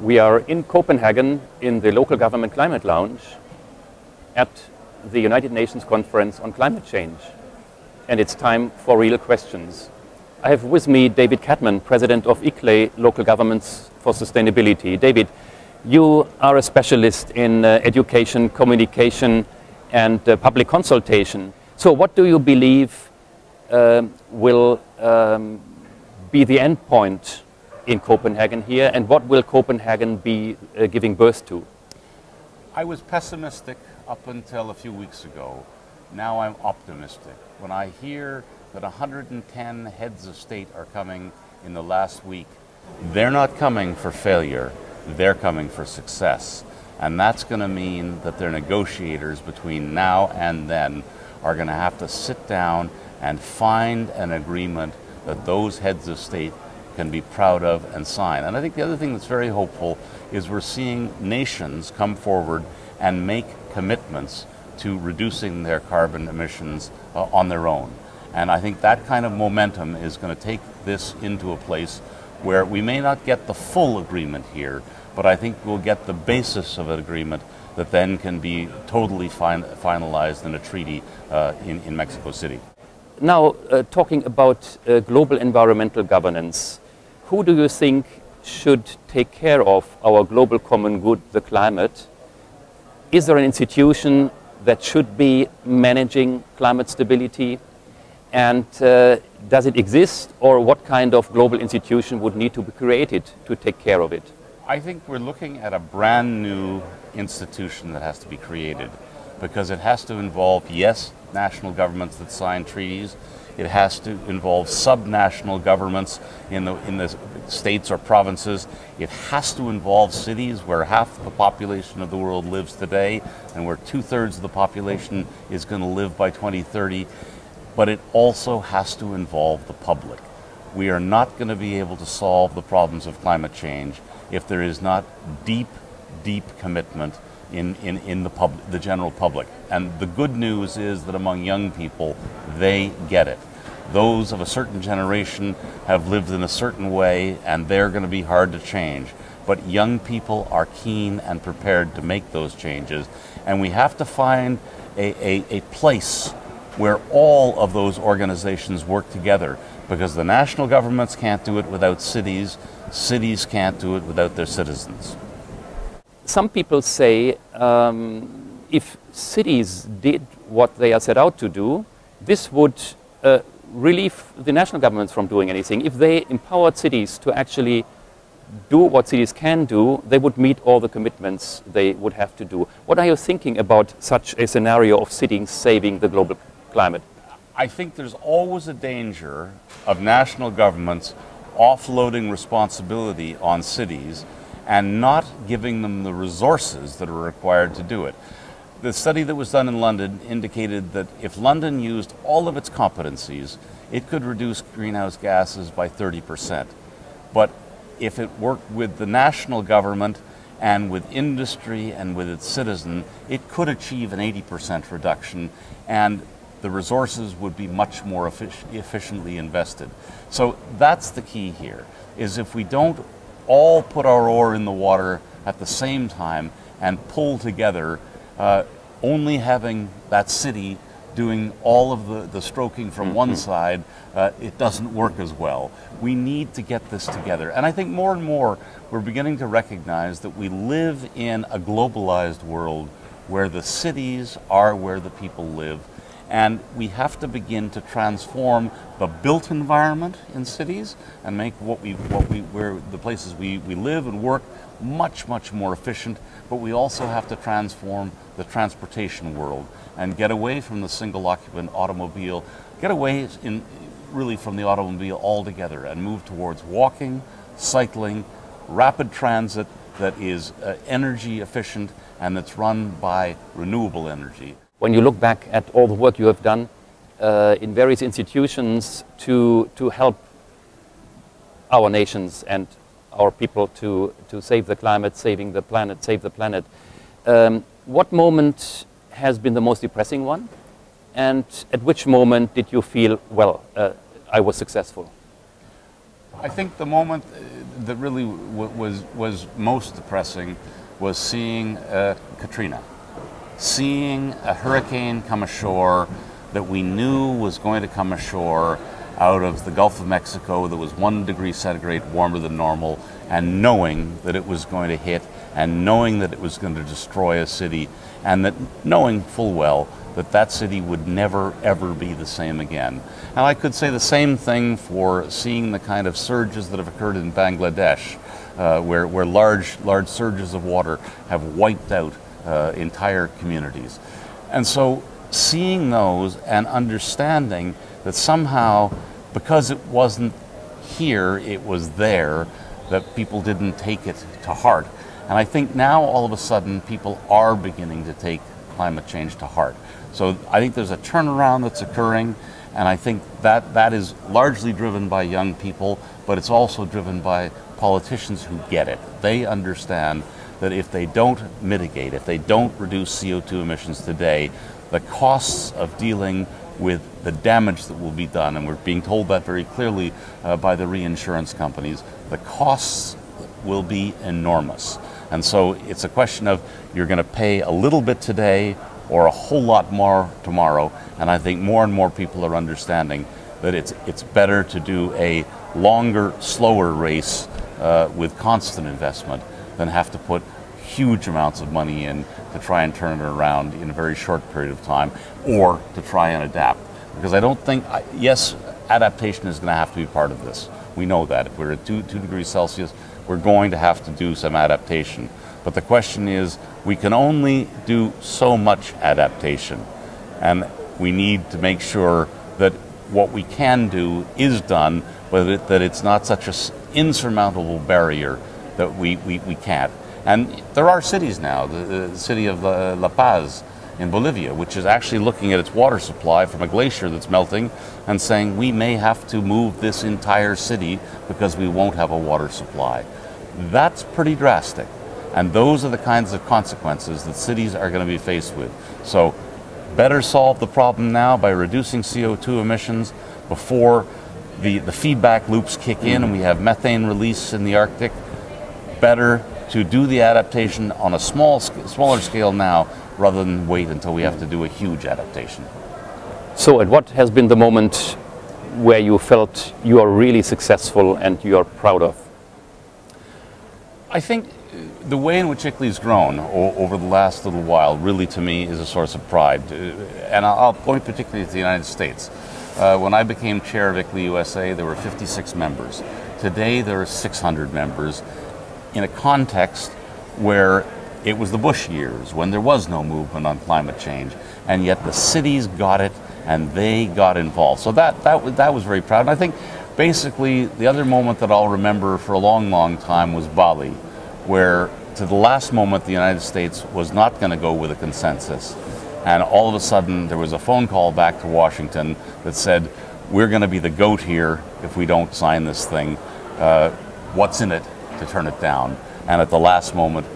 We are in Copenhagen in the local government climate lounge at the United Nations Conference on Climate Change. And it's time for real questions. I have with me David Cadman, President of ICLEI, Local Governments for Sustainability. David, you are a specialist in education, communication and public consultation. So what do you believe will be the end point in Copenhagen here, and what will Copenhagen be giving birth to? I was pessimistic up until a few weeks ago. Now I'm optimistic. When I hear that 110 heads of state are coming in the last week, they're not coming for failure, they're coming for success. And that's going to mean that their negotiators between now and then are going to have to sit down and find an agreement that those heads of state can be proud of and sign. And I think the other thing that's very hopeful is we're seeing nations come forward and make commitments to reducing their carbon emissions on their own. And I think that kind of momentum is going to take this into a place where we may not get the full agreement here, but I think we'll get the basis of an agreement that then can be totally finalized in a treaty in Mexico City. Now, talking about global environmental governance, who do you think should take care of our global common good, the climate? Is there an institution that should be managing climate stability? And does it exist, or what kind of global institution would need to be created to take care of it? I think we're looking at a brand new institution that has to be created, because it has to involve, yes, national governments that sign treaties. It has to involve subnational governments in the states or provinces. It has to involve cities where half the population of the world lives today and where 2/3 of the population is going to live by 2030. But it also has to involve the public. We are not going to be able to solve the problems of climate change if there is not deep commitment in the general public. And the good news is that among young people, they get it. Those of a certain generation have lived in a certain way, and they're going to be hard to change. But young people are keen and prepared to make those changes. And we have to find a place where all of those organizations work together, because the national governments can't do it without cities, cities can't do it without their citizens. Some people say if cities did what they are set out to do, this would relieve the national governments from doing anything. If they empowered cities to actually do what cities can do, they would meet all the commitments they would have to do. What are you thinking about such a scenario of cities saving the global climate? I think there's always a danger of national governments offloading responsibility on cities and not giving them the resources that are required to do it. The study that was done in London indicated that if London used all of its competencies, it could reduce greenhouse gases by 30%. But if it worked with the national government and with industry and with its citizen, it could achieve an 80% reduction, and the resources would be much more efficiently invested. So that's the key here, is if we don't all put our oar in the water at the same time and pull together, only having that city doing all of the stroking from one side, it doesn't work as well. We need to get this together. And I think more and more we're beginning to recognize that we live in a globalized world where the cities are where the people live. And we have to begin to transform the built environment in cities and make where the places we live and work much more efficient. But we also have to transform the transportation world and get away from the single occupant automobile, get away really from the automobile altogether and move towards walking, cycling, rapid transit that is energy efficient and that's run by renewable energy. When you look back at all the work you have done in various institutions to help our nations and our people to save the climate, saving the planet, save the planet, what moment has been the most depressing one? And at which moment did you feel, well, I was successful? I think the moment that really was most depressing was seeing Katrina, seeing a hurricane come ashore that we knew was going to come ashore out of the Gulf of Mexico that was 1 degree centigrade warmer than normal, and knowing that it was going to hit, and knowing that it was going to destroy a city, and that knowing full well that that city would never ever be the same again. And I could say the same thing for seeing the kind of surges that have occurred in Bangladesh, where large surges of water have wiped out entire communities. And so seeing those and understanding that somehow, because it wasn't here, it was there, that people didn't take it to heart. And I think now all of a sudden people are beginning to take climate change to heart. So I think there's a turnaround that's occurring, and I think that is largely driven by young people, but it's also driven by politicians who get it. They understand that if they don't mitigate, if they don't reduce CO2 emissions today, the costs of dealing with the damage that will be done, and we're being told that very clearly by the reinsurance companies, the costs will be enormous. And so it's a question of you're going to pay a little bit today or a whole lot more tomorrow, and I think more and more people are understanding that it's better to do a longer, slower race with constant investment than have to put huge amounts of money in to try and turn it around in a very short period of time, or to try and adapt. Because I don't think, yes, adaptation is going to have to be part of this. We know that. If we're at 2 degrees Celsius, we're going to have to do some adaptation. But the question is, we can only do so much adaptation. And we need to make sure that what we can do is done, but that it's not such an insurmountable barrier that we can't. And there are cities now, the city of La Paz in Bolivia, which is actually looking at its water supply from a glacier that's melting and saying we may have to move this entire city because we won't have a water supply. That's pretty drastic. And those are the kinds of consequences that cities are going to be faced with. So better solve the problem now by reducing CO2 emissions before the feedback loops kick in and we have methane release in the Arctic. Better to do the adaptation on a smaller scale now rather than wait until we have to do a huge adaptation. So, and what has been the moment where you felt you are really successful and you are proud of? I think the way in which ICLEI's grown over the last little while really to me is a source of pride. And I'll point particularly to the United States. When I became chair of ICLEI USA, there were 56 members. Today there are 600 members in a context where it was the Bush years, when there was no movement on climate change, and yet the cities got it and they got involved. So that was very proud. And I think basically the other moment that I'll remember for a long, long time was Bali, where to the last moment the United States was not going to go with a consensus. And all of a sudden there was a phone call back to Washington that said, we're going to be the goat here if we don't sign this thing. What's in it to turn it down? And at the last moment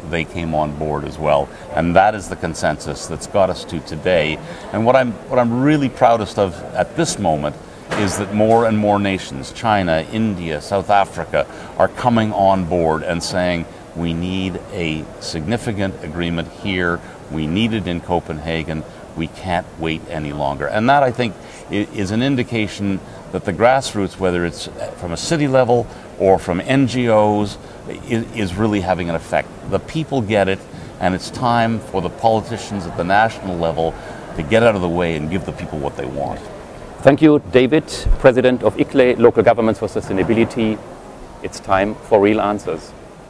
they came on board as well. And that is the consensus that's got us to today. And what I'm really proudest of at this moment is that more and more nations, China, India, South Africa, are coming on board and saying we need a significant agreement here, we need it in Copenhagen, we can't wait any longer. And that, I think, is an indication that the grassroots, whether it's from a city level or from NGOs, is really having an effect. The people get it, and it's time for the politicians at the national level to get out of the way and give the people what they want. Thank you, David, President of ICLEI, Local Governments for Sustainability. It's time for real answers.